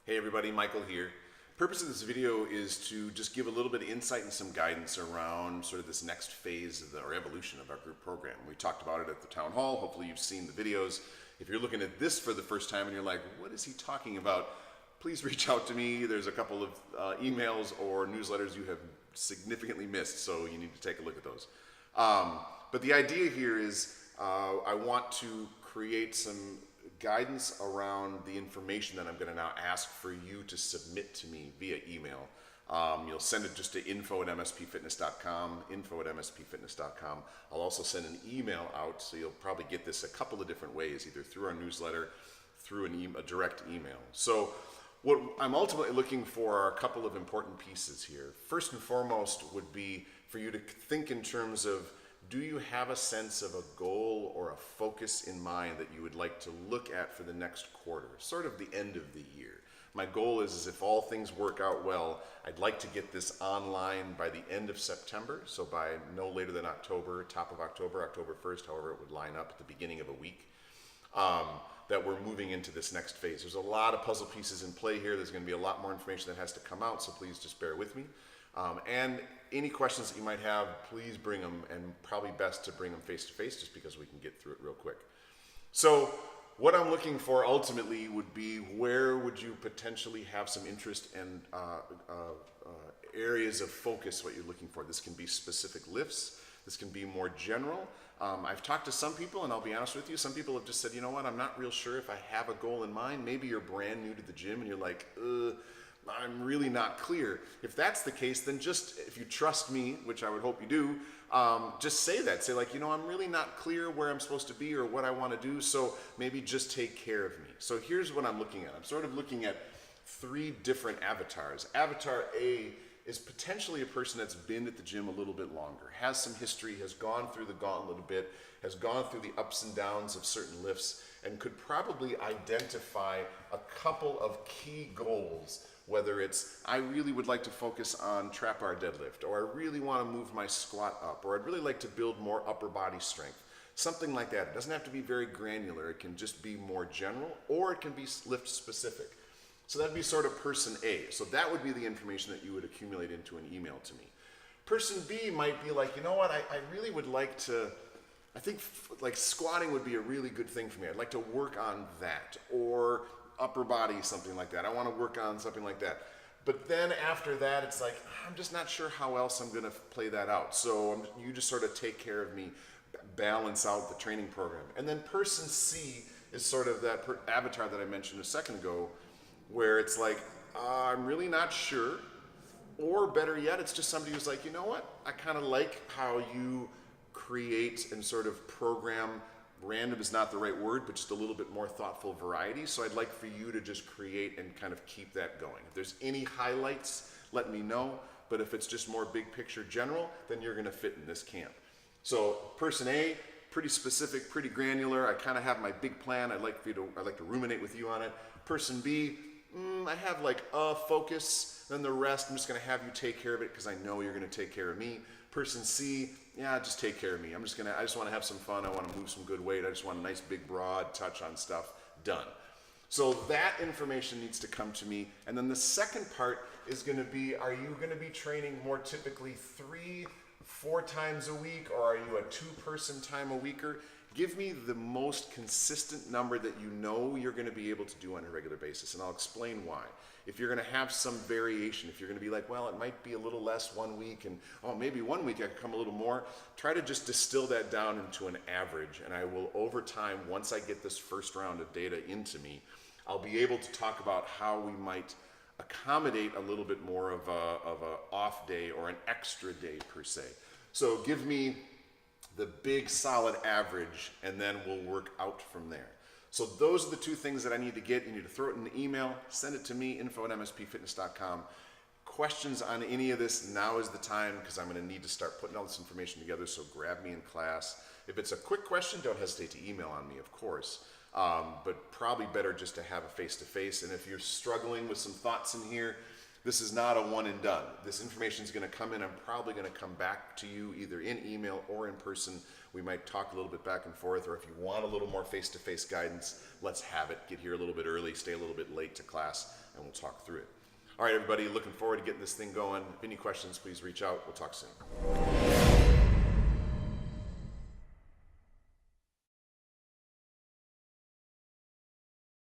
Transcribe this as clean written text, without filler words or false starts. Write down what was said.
Hey everybody, Michael here. Purpose of this video is to just give a little bit of insight and some guidance around sort of this next phase of or evolution of our group program. We talked about it at the town hall. Hopefully you've seen the videos. If you're looking at this for the first time and you're like, what is he talking about? Please reach out to me. There's a couple of emails or newsletters you have significantly missed, so you need to take a look at those. But the idea here is I want to create some guidance around the information that I'm going to now ask for you to submit to me via email. You'll send it just to info@mspfitness.com, info@mspfitness.com. I'll also send an email out, so you'll probably get this a couple of different ways, either through our newsletter, through a direct email. So what I'm ultimately looking for are a couple of important pieces here. First and foremost would be for you to think in terms of, do you have a sense of a goal or a focus in mind that you would like to look at for the next quarter, sort of the end of the year? My goal is if all things work out well, I'd like to get this online by the end of September, so by no later than October, top of October, October 1st, however it would line up at the beginning of a week, that we're moving into this next phase. There's a lot of puzzle pieces in play here. There's going to be a lot more information that has to come out, so please just bear with me. And any questions that you might have, please bring them, and probably best to bring them face to face just because we can get through it real quick. So what I'm looking for ultimately would be, where would you potentially have some interest and areas of focus, what you're looking for. This can be specific lifts. This can be more general. I've talked to some people, and I'll be honest with you, some people have just said, you know what, I'm not real sure if I have a goal in mind. Maybe you're brand new to the gym and you're like, I'm really not clear. If that's the case, then just, if you trust me, which I would hope you do, just say that. Say like, you know, I'm really not clear where I'm supposed to be or what I want to do, so maybe just take care of me. So here's what I'm looking at. I'm sort of looking at three different avatars. Avatar A is potentially a person that's been at the gym a little bit longer, has some history, has gone through the gauntlet a bit, has gone through the ups and downs of certain lifts, and could probably identify a couple of key goals. Whether it's, I really would like to focus on trap bar deadlift, or I really want to move my squat up, or I'd really like to build more upper body strength. Something like that. It doesn't have to be very granular. It can just be more general, or it can be lift specific. So that'd be sort of person A. So that would be the information that you would accumulate into an email to me. Person B might be like, you know what, I really would like to, I think like squatting would be a really good thing for me. I'd like to work on that. Or upper body, something like that. I want to work on something like that. But then after that, it's like, I'm just not sure how else I'm going to play that out. So you just sort of take care of me, balance out the training program. And then person C is sort of that avatar that I mentioned a second ago, where it's like, I'm really not sure. Or better yet, it's just somebody who's like, you know what? I kind of like how you create and sort of program. Random is not the right word, but just a little bit more thoughtful variety. So I'd like for you to just create and kind of keep that going. If there's any highlights, let me know. But if it's just more big picture general, then you're going to fit in this camp. So person A, pretty specific, pretty granular. I kind of have my big plan. I'd like to ruminate with you on it. Person B, I have like a focus. Then the rest, I'm just going to have you take care of it because I know you're going to take care of me. Person C, yeah, just take care of me. I just want to have some fun. I want to move some good weight. I just want a nice big broad touch on stuff. Done. So that information needs to come to me. And then the second part is going to be, are you going to be training more typically 3-4 times a week, or are you a 2-person time a weeker? Give me the most consistent number that you know you're going to be able to do on a regular basis, and I'll explain why. If you're going to have some variation, if you're going to be like, well, it might be a little less one week, and oh, maybe one week I could come a little more, try to just distill that down into an average, and I will, over time, once I get this first round of data into me, I'll be able to talk about how we might accommodate a little bit more of a off day or an extra day per se. So give me the big solid average, and then we'll work out from there. So those are the two things that I need to get. You need to throw it in the email, send it to me, info@mspfitness.com. Questions on any of this, now is the time, because I'm going to need to start putting all this information together, so grab me in class. If it's a quick question, don't hesitate to email on me, of course. But probably better just to have a face-to-face. And if you're struggling with some thoughts in here, this is not a one and done. This information is going to come in. I'm probably going to come back to you either in email or in person. We might talk a little bit back and forth, or if you want a little more face-to-face guidance, let's have it. Get here a little bit early, stay a little bit late to class, and we'll talk through it. All right, everybody, looking forward to getting this thing going. If any questions, please reach out. We'll talk soon.